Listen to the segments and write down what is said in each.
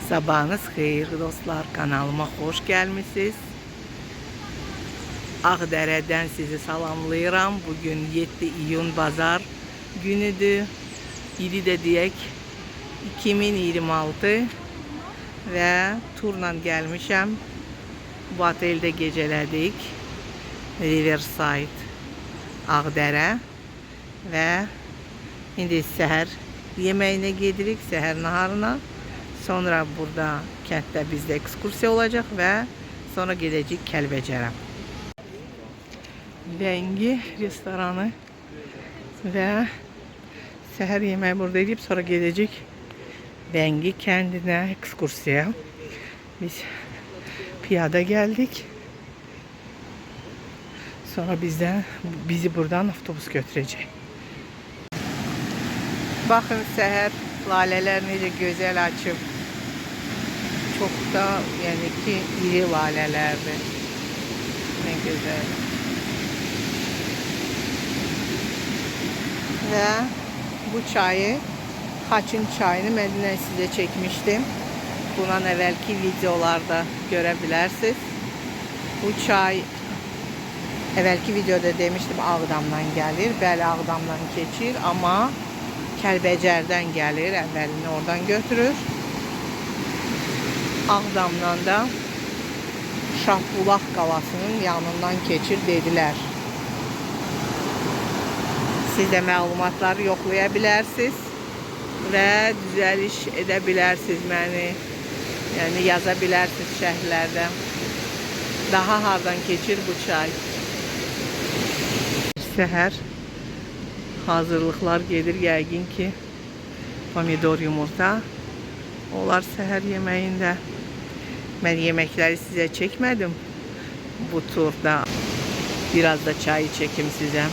Sabahınız xeyir dostlar, kanalıma xoş gəlmisiniz. Ağdərədən sizi salamlayıram. Bugün 7 iyun bazar günüdür. İli də deyək 2026 və turla gəlmişəm. Bu oteldə gecələdik. Riverside Ağdərə və indi səhər yeməyinə gedirik, səhər naharına. Sonra burada kənddə bizdə ekskursiya olacaq və sonra gedəcək Kəlbəcərə. Vəngi restoranı və səhər yeməyi burada edib sonra gedəcək Vəngi kəndinə ekskursiya. Biz piyada gəldik. Sonra bizi buradan avtobus götürəcək. Baxın səhər lalələr necə gözəl açıb. Çok da yani ki iri lalelerdi. Ne güzel. Ve bu çayı, Xaçın çayını ben size çekmiştim. Bundan evvelki videolarda görebilirsiniz. Bu çay evvelki videoda demiştim Ağdamdan gelir. Bəli Ağdamdan keçir ama Kəlbəcərdən gelir. Evvelini oradan götürür. Ağdamdan da Şahbulaq qalasının yanından keçir dedilər. Siz də məlumatları yoxlaya bilərsiniz və düzəliş edə bilərsiniz məni. Yəni yaza bilərsiniz şəhərlərdə. Daha hardan keçir bu çay? Səhər hazırlıqlar gedir yəqin ki pomidor yumurta. Onlar səhər yeməyində. Ben yemekleri size çekmedim bu turda. Biraz da çay çekim size.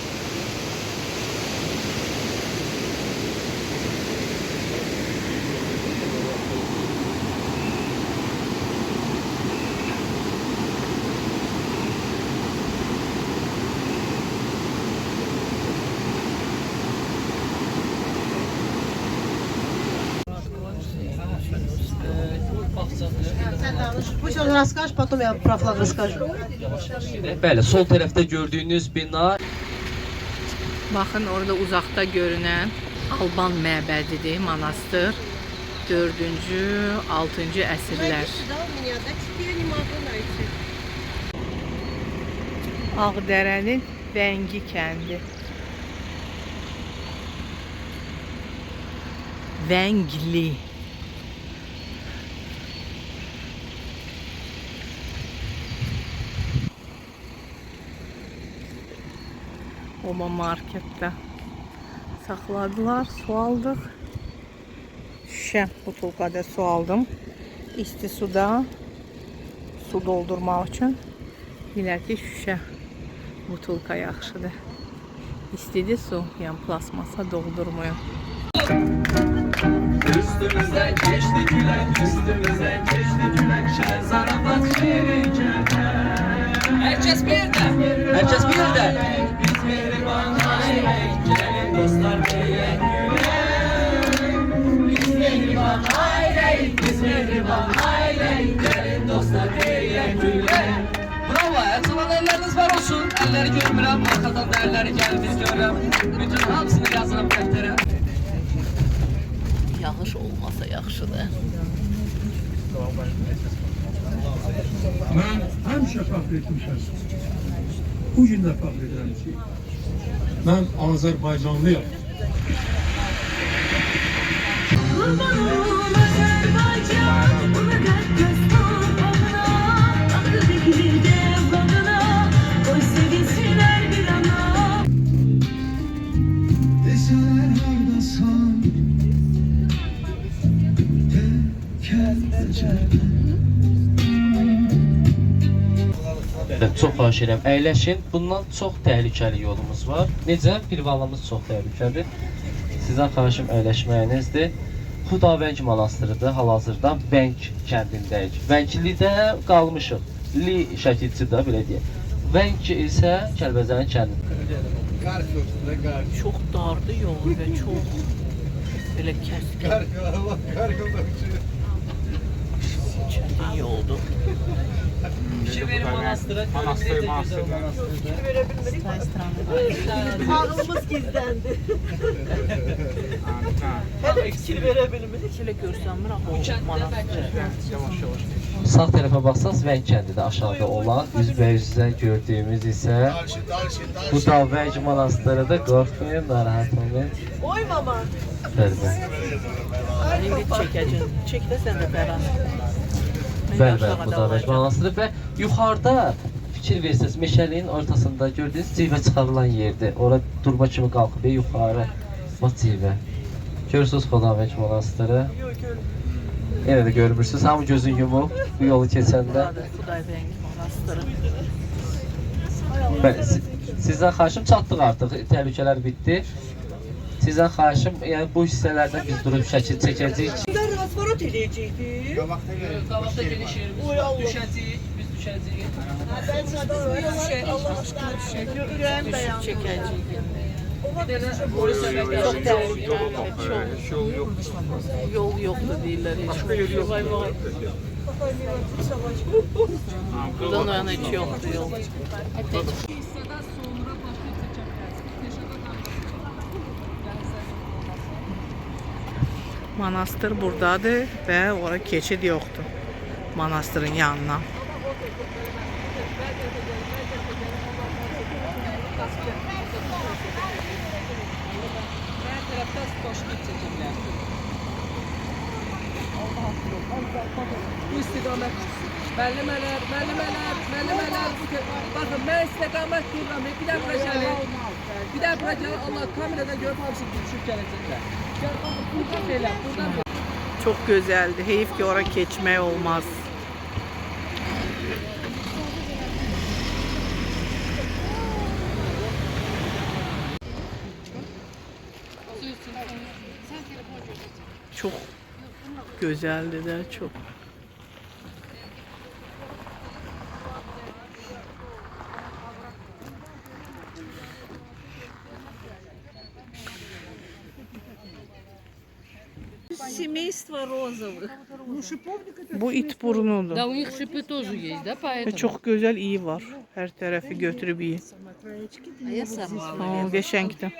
Pусть расскажешь, потом я про флаг расскажу. Bəli, sol tərəfdə gördüyünüz bina. Baxın orada uzaqda görünən Alban məbədidir, monastır. 4-cü, 6-cı əsrlər. Ağdərənin Vəngi kəndi. Vəngli. Oma markette sakladılar, su aldık. Şişe butulkada su aldım. İsti suda su doldurmak için ileriki şişe butulka yaxşıdır. İstidi su, yani plasmasa doldurmuyor. Üstümüzden geçti gülen, üstümüzden geçti gülen, şen zarabat şirince. Herkes bir de, herkes bir de. Biz mehriban aileyiz, gelin dostlar diye gülen. Biz mehriban aileyiz, biz mehriban aileyiz, gelin dostlar diye gülen. Bravo, her zaman elleriniz var olsun. Elleri görmürəm, arkadan da elleri geldiz görürəm. Bütün hamısını yazırım deftere. Yağış olmasa yaxşıdır. Ben həmişə fəxr etmişəm. Bu gün də fəxr edirəm ki, mən Azərbaycanlıyam. Deseler hardasan, de Kəlbəcərdən. Çox xahiş edirəm, əyləşin. Bundan çox təhlükəli yolumuz var. Necə? Bir valımız çox təhlükəlidir. Sizdən xahişim əyləşməyinizdir. Xudavəng monastırıdır. Hal-hazırda Vəng kəndindəyik. Vənglidə qalmışıq. Li şəkilçi də belə deyək. Vəng isə Kəlbəcərin kəndi. Çok dardı yol ve çok böyle keskin. oldu. Fikir verin manastıra. Manastır, Necə manastır. gözəl manastırdır. Ağlımız gizləndi. Hələ fikir verə bilmirik. Şöyle görsənmirəm o manastır. Sağ tərəfə baxsaq Vəng kəndi də aşağıda olan, üzbəyüzdə gördüyümüz isə bu da Vəng manastırı da qorxmayın, narahat olmayın. Oy mama. Bəli. İndi çəkəcəm. Çək də sən də Bəran. Bəli, bu da Vəng manastırı və yuxarıda fikir versiniz, meşəliyin ortasında gördüyünüz civə çıxarılan yerdir. Ora durma kimi qalxıb yuxarı. Bax civə. Görürsünüz Xudavəng manastırı. Yenə də görmürsünüz, hamı gözün yumub bu yolu keçəndə. Xudavəng manastırı. Bəli, sizdən xahişim çatdıq artıq, təhlükələr bitdi. Sizdən xahişim, yəni bu hissələrdən biz durub şəkil çəkəcəyik. Sizdən rasvarot eləyəcəkdik. Qabaqda geniş yerimiz var, düşəcəyik, biz düşəcəyik. Ben zaten Allah aşkına düşək. Ürəyim dayandı. Çəkəcəyik. Polis səbəbləri Çox təhlükəli, çox. Yol yoxdur deyirlər. Başqa yol yox. Vay vay. Buradan o yana heç yoxdur yol. Manastır buradadır və ora keçid yoxdur. Manastırın yanına. Bu istiqamət müəllimələr, baxın mən istiqamət dururam, bir də bura gəlin. Bir də bura gəlin, Allah kameradan görüb hamısı düşüb gələcəklər. Buradan belə, buradan belə. Çok güzeldi. Heyif ki oraya geçmek olmaz. Çok güzeldi de çok. Семейство розовых. Bu it burnudur. Да, у них шипы тоже есть, да, Ve поэтому? çok güzel iyi var. Her tarafı götürüp iyi. А я сама. Aa, geçenkti.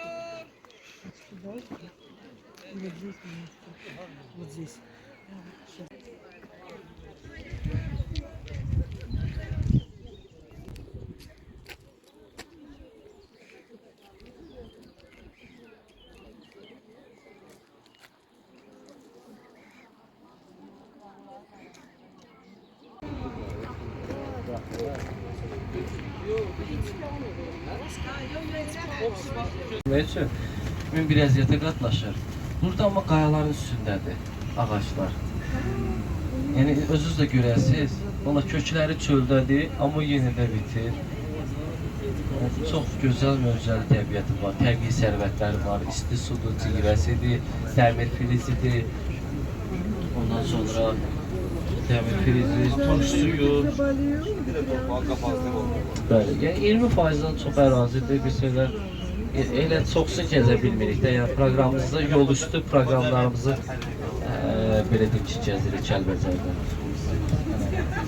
Ne üçün? Kimin bir əziyyətə qatlaşır. Burada amma qayaların üstündədir ağaclar. Yəni özünüz də görəsiniz. Ona kökləri çöldədir, amma yenə də bitir. Çox gözəl möcüzəli təbiəti var, təbii sərvətləri var, isti sudur, civəsidir, dəmir filizidir. Ondan sonra dəmir filizi, turş suyu. Bəli, yəni 20%-dən çox ərazidir, bir şeylər elə çoxsun gəzə bilmirik də, yəni proqramımızda yol üstü proqramlarımızı belə deyim ki, gəzirik Kəlbəcərdə.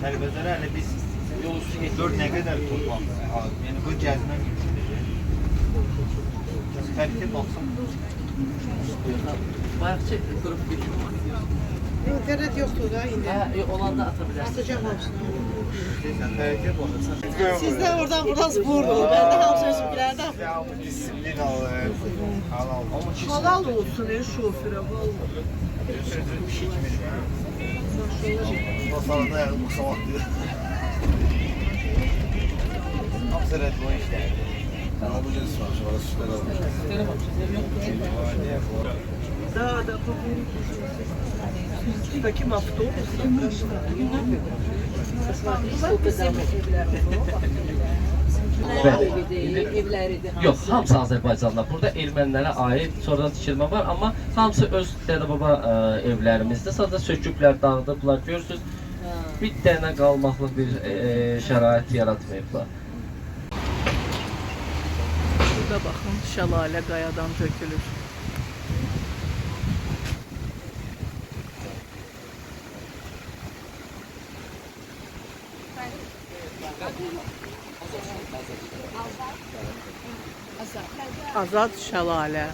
Kəlbəcərə hələ biz yol üstü 4 nə qədər toplam? Yəni bu gəzmə xəritə baxsın. Bayaqçı qrup geçiyor. İnternet yoktu da indi. Olanda atabilirsin. Atacağım hepsini. Sən xəritə baxırsan. Sizdə oradan buradan spordu. Bəndə hamısı özümkilərdə. Disiplin alır. Halal. Amma Halal olsun şoförə vallahi. Masalada ayağım qısavatdı. Hamısı rədd var işlər. Ama bu cins var, şu arası sütler almış. Да, bu таким автобусом. Yox, hamısı Azərbaycanda. Burada ermənilərə aid sonradan tikilmə var, amma hamısı öz dədə-baba evlərimizdə. Sadəcə söküblər, dağıdıblar. Görürsünüz, bir dənə qalmaqlıq bir şərait yaratmayıblar. Burada bakın şelale kayadan dökülür. Azad şəlalə.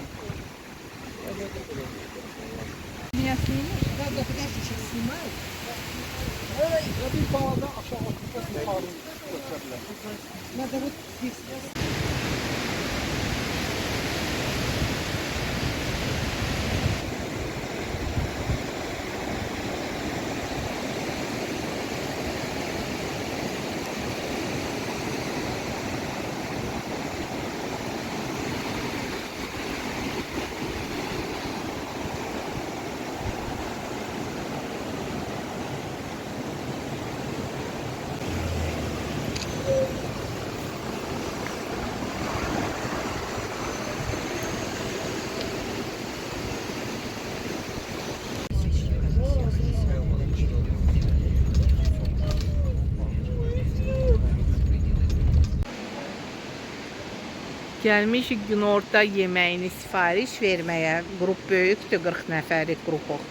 Gəlmişik günorta yeməyini sifariş verməyə. Qrup böyükdür, 40 nəfərlik qrupuq.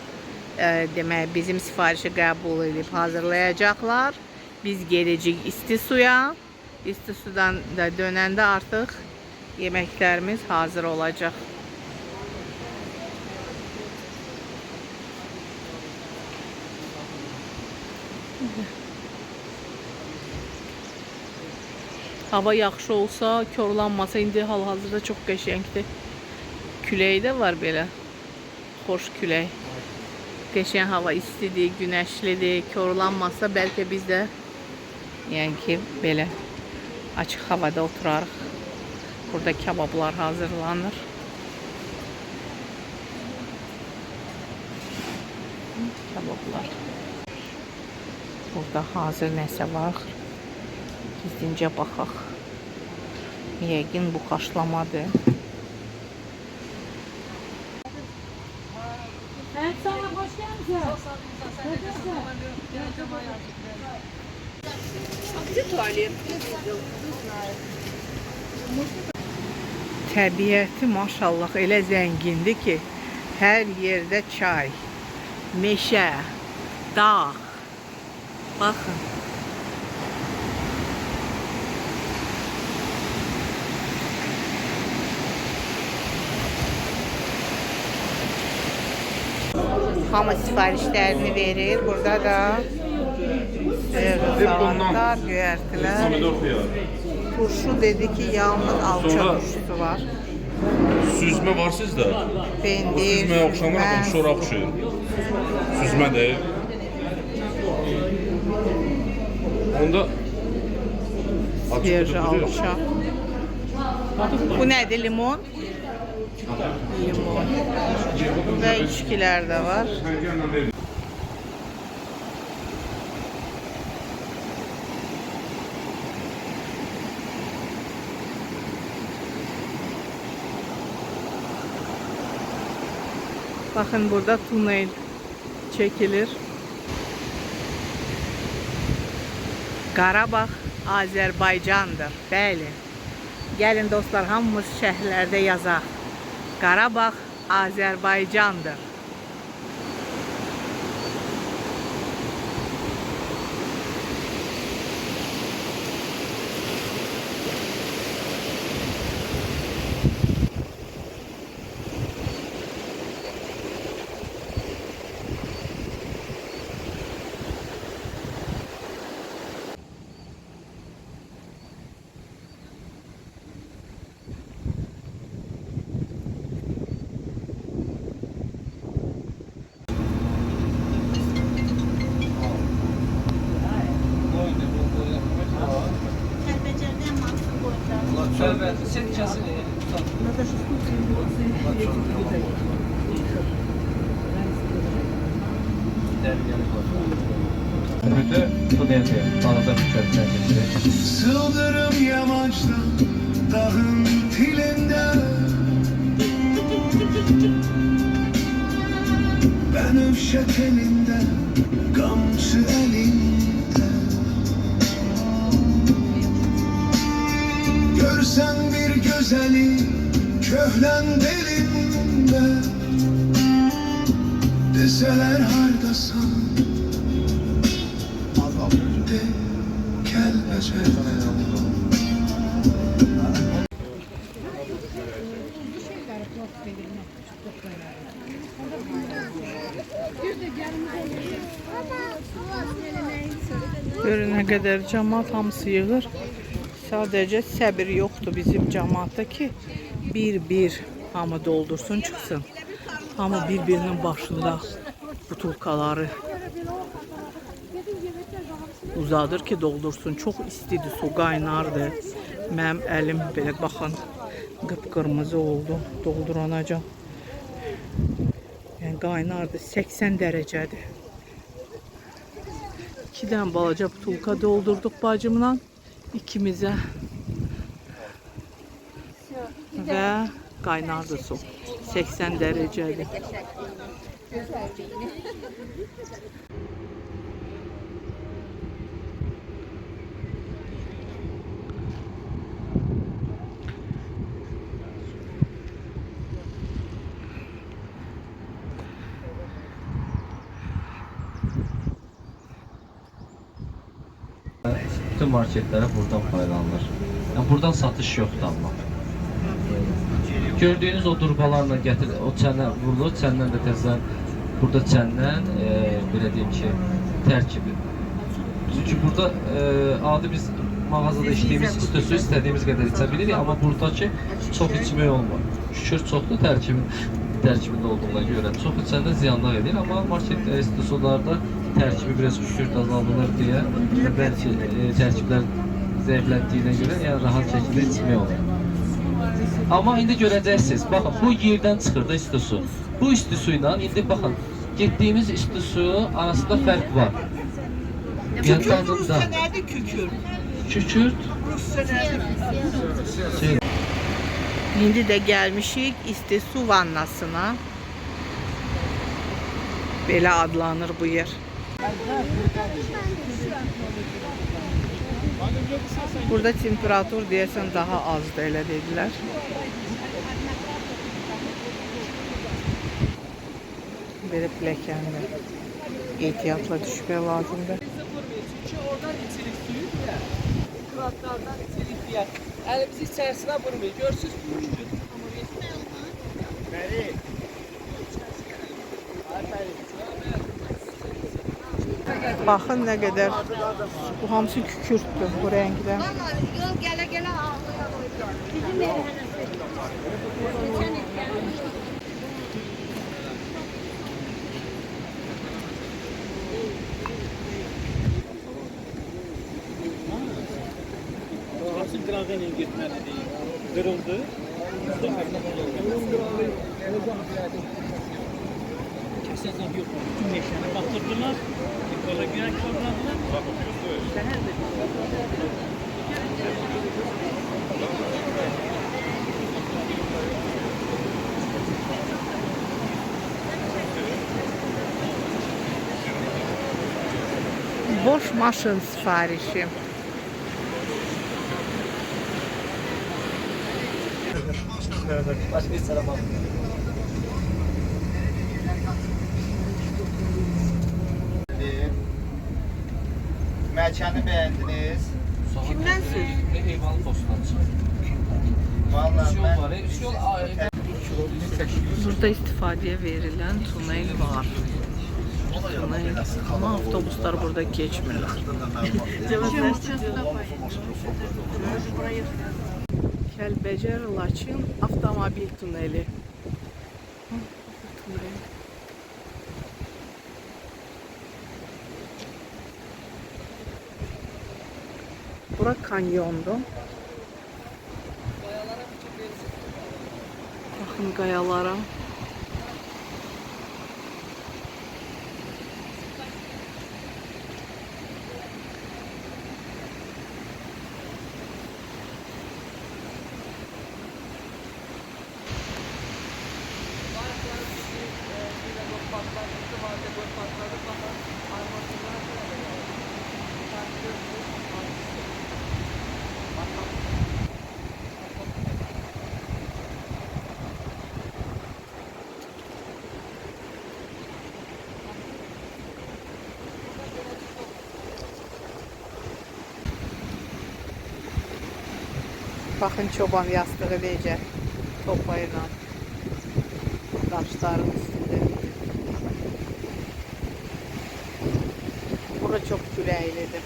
Demək, bizim sifarişi qəbul edib hazırlayacaqlar. Biz gedəcəyik isti suya. İsti sudan da dönəndə artıq yeməklərimiz hazır olacaq. Hava yaxşı olsa, korlanmasa, indi hal-hazırda çox qəşəngdir. Külək də var belə. Xoş külək. Qəşəng hava istidir, günəşlidir. Korlanmasa bəlkə biz də yəni ki, belə açıq havada oturarıq. Burada kebablar hazırlanır. Kebablar. Burada hazır nəsə var. Gizlincə baxaq. Yəqin bu qaşlamadır. Təbiəti maşallah elə zəngindir ki, hər yerdə çay, meşə, dağ. Baxın. Hamı sifarişlərini verir. Burada da salatlar, göyərtilər. Turşu dedi ki, yalnız alça turşusu var. Süzmə var sizdə? Pendir, Süzməyə oxşamır, amma şora oxşayır. Süzmə deyil. Onda siyerci alça. Bu nədir? Limon? Limon. Və içkilər də var. Baxın, burada tunel çekilir. Qarabağ Azərbaycandır. Bəli. Gəlin dostlar, hamımız şəhərlərdə yazaq. Qarabağ Azərbaycandır. Sen içəsin. Sıldırım yamaçta, dağın tilinde, Benövşet elinde, gamsı elinde. Görsen bir güzeli, köhlen belinde, deseler hardasan, de kelbece. Görün nə qədər cəmaat hamısı yığır. Sadəcə səbir yoxdur bizim cəmaatda ki, bir-bir hamı doldursun, çıxsın. Hamı bir-birinin başında butulkaları uzadır ki, doldursun. Çox istidir, su qaynardı. Mənim əlim belə baxın, qıpqırmızı oldu, dolduranacan. Yəni qaynardı, 80 dərəcədir. 2 dənə balaca butulka doldurduq bacımla ikimizə və qaynardı su. 80 dərəcədir. Bütün marketlərə buradan paylanılır. Yəni buradan satış yoxdur amma. Gördüyünüz o durbalarla gətir, o çənə vurulur, çəndən də təzən, burada çəndən, belə deyim ki, tərkibi. Çünki burada adi biz mağazada içdiyimiz istisu istədiyimiz qədər içə bilirik, amma buradakı çox içmək olmur. Şükür çoxdur tərkibində olduğuna görə. Çox içəndə ziyanlar edir, amma market istitusularda tərkibi biraz şükür azaldılır deyə və bəlkə tərkiblər zəiflətdiyinə görə yəni rahat şəkildə içmək olur. Amma indi görəcəksiniz, baxın, bu yerdən çıxır da istisu. Bu istisu ilə indi baxın, getdiyimiz istisu arasında fərq var. Kükürt Rusca nədir kükürt? Kükürt? Rusca nədir? İndi də gəlmişik istisu vannasına. Belə adlanır bu yer. Burada temperatur deyəsən daha azdır, elə dedilər. Belə pilləkəndə ehtiyatla düşmək lazımdır. Çünki oradan içirik suyu diye, kıratlardan içirik diye. Elimizi içerisine vurmuyor. Görsünüz kükürt. Baxın nə qədər, bu hamısı kükürtdür bu rəngdə. Yol gələ-gələ ağlaya qoydular. Bizim Qrazenin getməli deyil. Qırıldı. Kəsəsən yox. Bütün meşəni batırdılar. Yola güya korladılar. Boş maşın sifarişi. Başka bir selam alın. Məkəni bəyəndiniz. Kimdən söz? Eyvallah postundan çıxır. Vallahi Yol mən var, yol Burada istifadəyə verilən tunel var. Tunel. Ama avtobuslar burada geçmirlər. Kəlbəcər Laçın avtomobil tuneli. Bura kanyondu. Bakın qayalara. Bakın çoban yastığı necə toplayılan daşların üstünde. Bura çox küləklidir.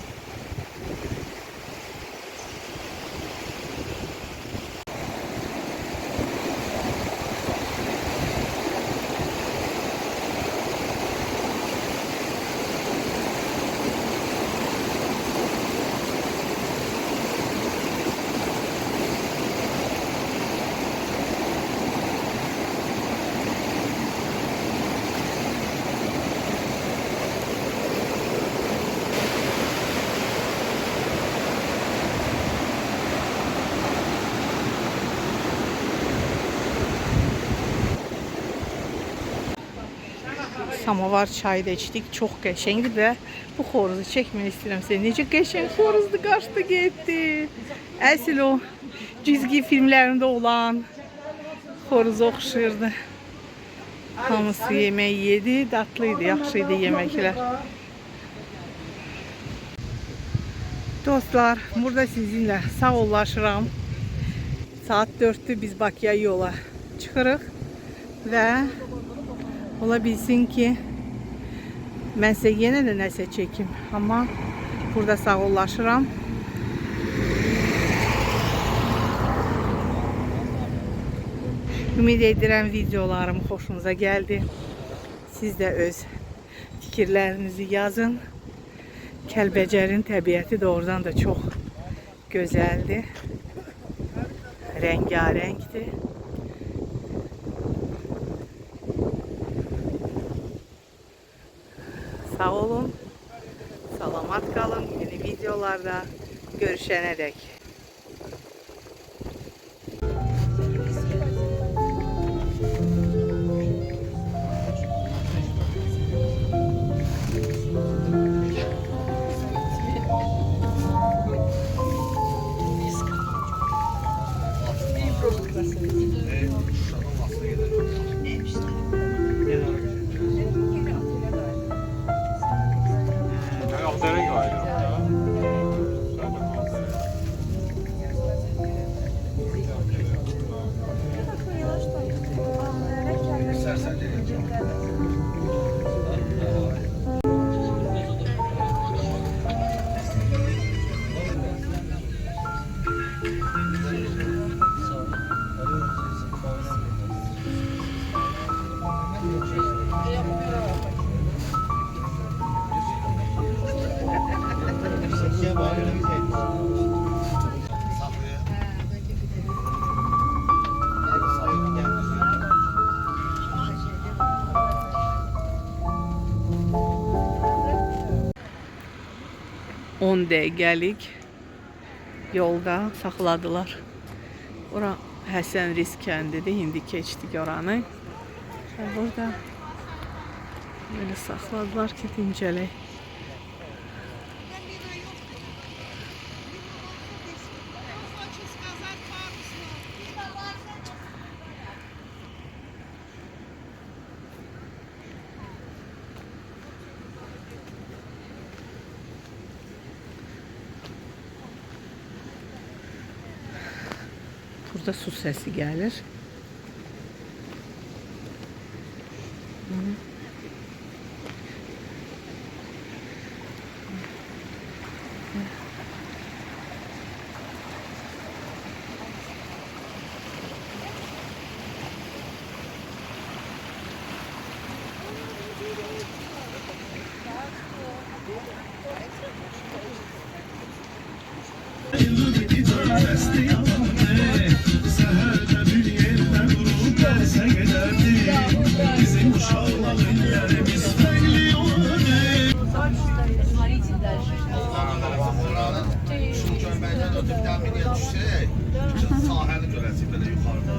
Samavar çayı da içdik. Çox qəşəngdir və bu xoruzu çəkmək istəyirəm sizə. Necə qəşəng xoruzdu, qaçdı getdi. Əsl o cizgi filmlərində olan xoruza oxşayırdı. Hamısı yemək yedi, datlıydı, yaxşı idi yeməklər. Dostlar, burada sizinlə sağollaşıram. Saat 4'tür biz Bakıya yola çıxırıq və ola bilsin ki, mən sizə yenə də nəsə çəkim. Amma burada sağollaşıram. Ümid edirəm videolarım xoşunuza gəldi. Siz də öz fikirlərinizi yazın. Kəlbəcərin təbiəti doğrudan da çox gözəldir. Rəngarəngdir. Sağ olun, salamat kalın. Yeni videolarda görüşene dek. On dəqiqəlik yolda saxladılar. Ora Həsən Riz kəndidir. İndi keçdik oranı. Burada böyle saxladılar ki, dincələk. Burada su sesi gelir. Sahəni görəsin belə yuxarıda.